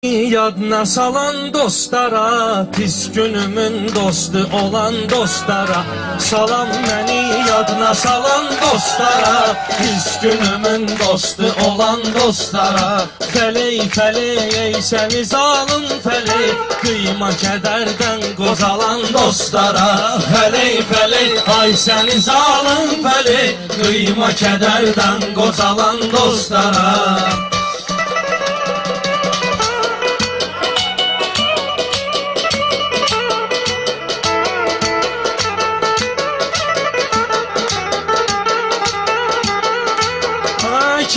Yadına salan dostlara, pis günümün dostu olan dostlara. Salam beni yadına salan dostlara, pis günümün dostu olan dostlara. Feley feley ey seni zalim feley, kıyma kederden kozalan dostlara. Feley feley ay seni zalim feley, kıyma kederden kozalan dostlara.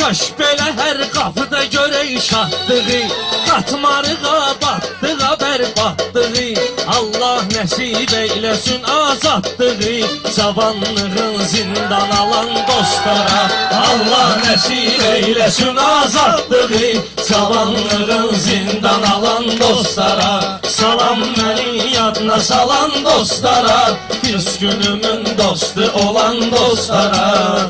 Kaş belə hər qapıda görək şahdığı, qatmarığa batdığa bərbaddığı. Allah nəsib eyləsin azadlığı, cavanlığın zindan alan dostlara. Allah nəsib eyləsin azadlığı, cavanlığın zindan alan dostlara. Salam məni yadına salan dostlara, pis günümün dostu olan dostlara.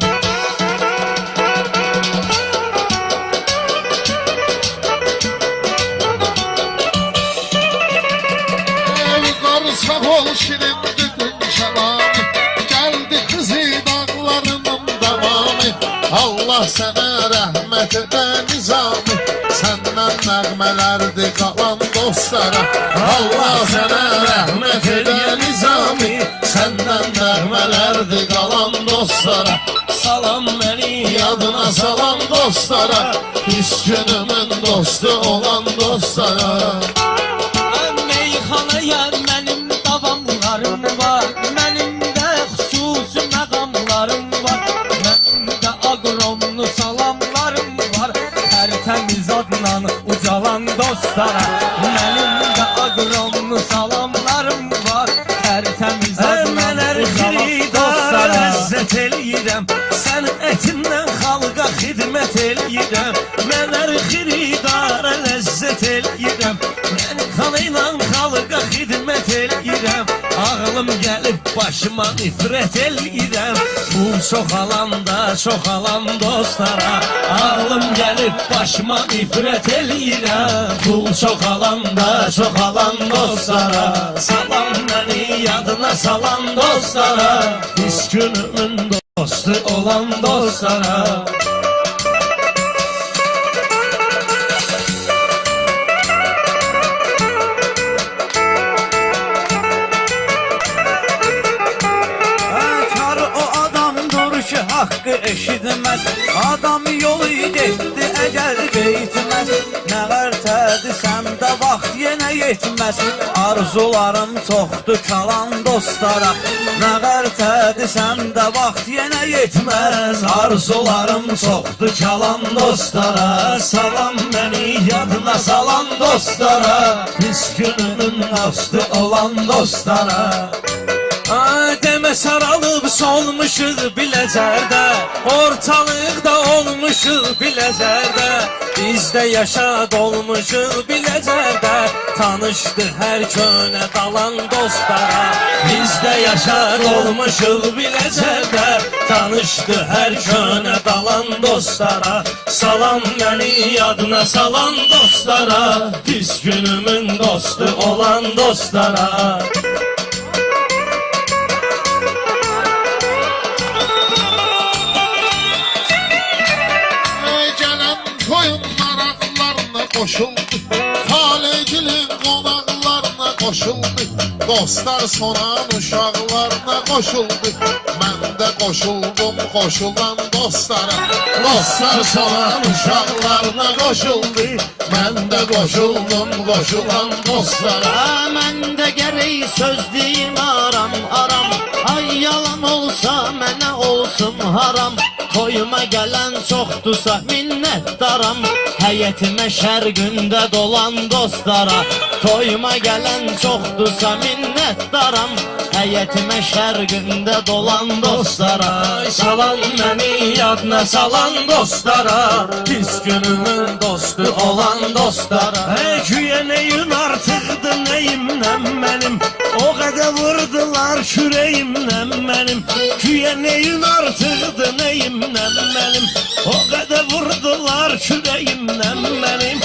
Sağ ol şirin düdün şalanı, geldi kızı dağlarının devamı. Allah sana rahmet ede nizamı, senden nəğmələrdi qalan dostlara. Allah sana rahmet ede nizamı, senden nəğmələrdi qalan dostlara. Salam beni Yadına salan dostlara, pis günümün dostu olan dostlara. Meyxanaya mənim davamlarım var, mənim də xüsusi məqamlarım var, mənim də aqronlu salamlarım var, tərtəmiz adla ucalan dostlara. Mənim də aqronlu salamlarım var, tərtəmiz adla ucalan dostlara. Ləzzət eləyirəm, sən ətindən xalqa xidmət eləyirəm. Mən hər xiridara ləzzət eləyirəm, mən kanıyla xalqa xidmət eləyirəm. Ağlım gəlib başıma nifrət eləyirəm, pul çoxalanda çoxalan dostlara. Ağlım gəlib başıma nifrət eləyirəm, pul çoxalanda çoxalan dostlara. Salam məni yadına salan dostlara, pis günümün dostu olan dostlara. Hakkı eşitmez, adam yolu getdi əgər geyitməz. Nə qərtədirsəm də vaxt yenə yetməz, arzularım çoxdur kalan dostlara. Nə qərtədirsəm də vaxt yenə yetməz, arzularım çoxdur kalan dostlara. Salam məni yadına salan dostlara, pis günümün dostu olan dostlara. Demə saralıb solmuşuq Biləcərdə, ortalıqda olmuşuq Biləcərdə. Bizdə yaşad olmuşuq Biləcərdə, tanışdı hər könə dalan dostlara. Bizdə yaşad olmuşuq Biləcərdə, tanışdı hər könə dalan dostlara. Salam məni yadına salan dostlara, pis günümün dostu olan dostlara. Koşuldu, Halegilin qonaqlarına qoşuldu, dostlar sonan uşaqlarına qoşuldu. Mən də qoşuldum qoşulan dostlara, dostlar sonan uşaqlarına qoşuldu. Mən də qoşuldum qoşulan dostlara. Mən də gərək söz deyim aram aram, ay yalan olsa mənə olsun haram. Toyuma gələn çoxdursa minnətdaram, həyətimə şər gündə dolan dostlara. Toyuma gələn çoxdursa minnətdaram, həyətimə şər gündə dolan dostlara. Salam məni yadına salan dostlara, pis günümün dostu olan dostlara. Güyə neyin artıqdır neyimdən mənim, o qədər vurdular kürəyimdən mənim. Güyə neyin artıqdır neyimdən mənim, o qədər vurdular kürəyimdən mənim.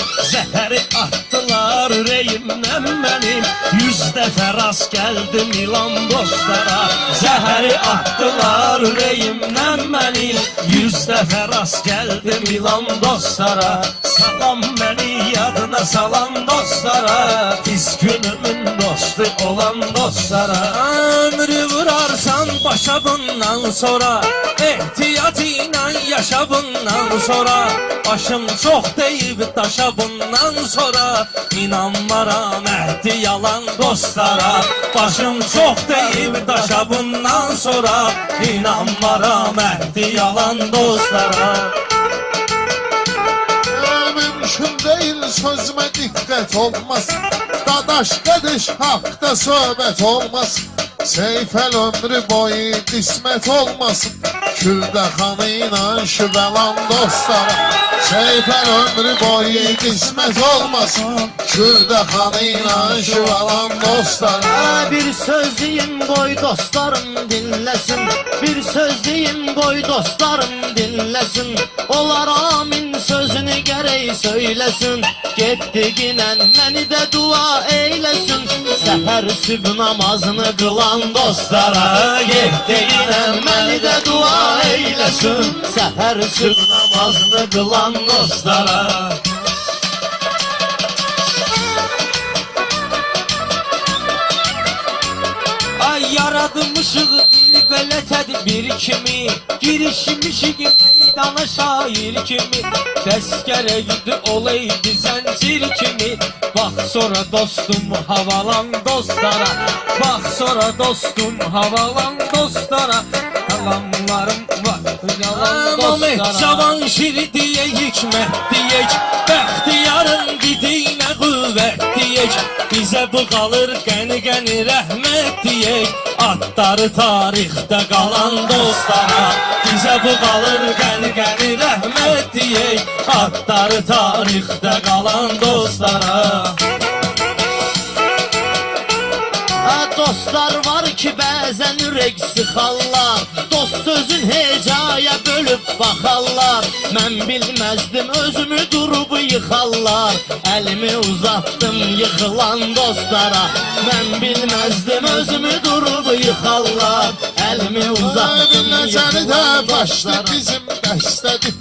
Zəhəri atdılar ürəyimdən mənim, 100 dəfə rast gəldim ilan dostlara. Zəhəri atdılar ürəyimdən mənim, 100 dəfə rast gəldim ilan dostlara. Salam məni yadına salan dostlara, pis günümün dostu olan dostlara. Ömrü vurarsan başa bundan sonra, ehtiyat ilə yaşa bundan sonra. Başım çox deyib daşa bundan sonra, İnanmaram əhdi yalan dostlara. Başım çox deyib daşa bundan sonra, İnanmaram əhdi yalan dostlara. Mümkün değil sözüme dikkat olmaz, dadaş kardeş hakta sohbet olmaz. Seyfel ömrü boyu kısmet olmasın, Külde kanıyla şübelan dostlara. Seyfel ömrü boyu kısmet olmasın, Külde kanıyla şübelan dostlara. Bir söz diyeyim boy dostlarım dinlesin, bir söz diyeyim boy dostlarım dinlesin. Olar amin sözünü gerey söylesin, getdiğinen məni de dua eylesin. Seher sübh namazını kılan dostlara, getdiğinen məni de dua eylesin. Seher sübh namazını kılan dostlara. Ay yaratmışıq bir belə tədbir kimi, girişmişik meydana şair kimi. Bəs gərəkdi olaydı zəncir kimi. Bax sonra dostum havalan dostlara, bax sonra dostum havalan dostlara. Yalanlarım var, yalan dostlara. Cavan şir deyək, hikmət deyək, bəxtiyarın didinə qüvvət deyək. Bizə bu qalır qəni-qəni rəhmət deyək, adları tarixdə qalan dostlara. Bizə bu qalır qəni-qəni rəhmət deyək, adları tarixdə qalan dostlara. Dostlar var ki bəzən ürək sıxarlar, dost sözün hecaya bölüb baxarlar. Mən bilməzdim özümü durub yıxarlar, əlimi uzatdım yıxılan dostlara. Mən bilməzdim özümü durub yıxarlar, əlimi uzatdım Necəli də yıxılan başlı dostlara. bizim dəstədir,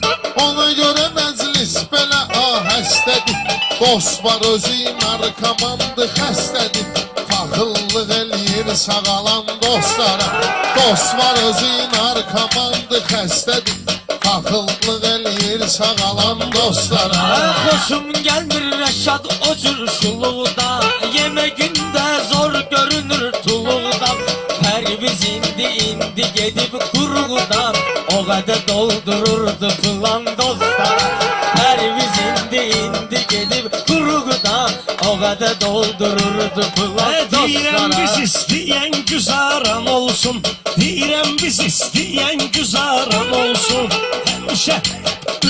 ona görə məclis belə ahəstədir. Dost var özü narkomandı xəstədir, paxıllıq eləyir sağalan dostlara. Dost var özü narkomandı xəstədir, paxıllıq eləyir sağalan dostlara. Xoşum gəlmir Rəşad o cür şuluqda, yeməyində zor görünür tuluqdan. Pərviz indi gedib quruqdan, o qədər doldururdu plan dostlara. Pərviz indi gedib quruqdan, o qədər doldururdu plan dostlara. Deyirəm biz istəyən güzaran olsun, deyirəm biz istəyən güzaran olsun. Həmişə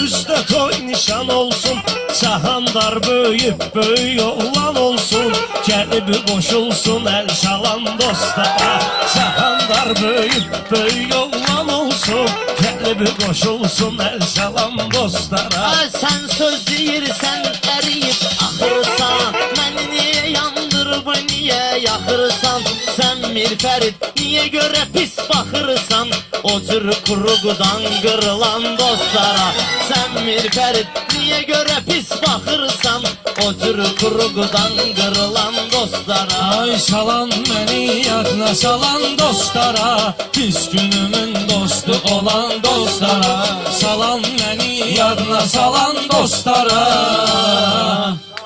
üzdə toy nişan olsun, Sahandar böyüyüb böyük oğlan olsun, gəlib qoşulsun əl salan dostlara. Sahandar böyüyüb böyük oğlan olsun, gəlib qoşulsun əl salan dostlara. Sən söz deyirsən əriyib axırsan, məni niyə yandırıb niyə yaxırsan? Sən Mirfərid niyə görə pis baxırsan, o cür quruqdan qırılan dostlara? Sən Mirfərid niyə görə pis baxırsan, o cür quruqdan qırılan dostlara? Ay salan məni yadına salan dostlara, pis günümün dostu olan dostlara. Salan məni yadına salan dostlara,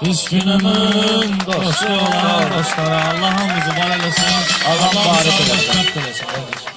pis günümün dostu olan dostlara. Allah hamımızı var eləsin, Allah barək eləsin.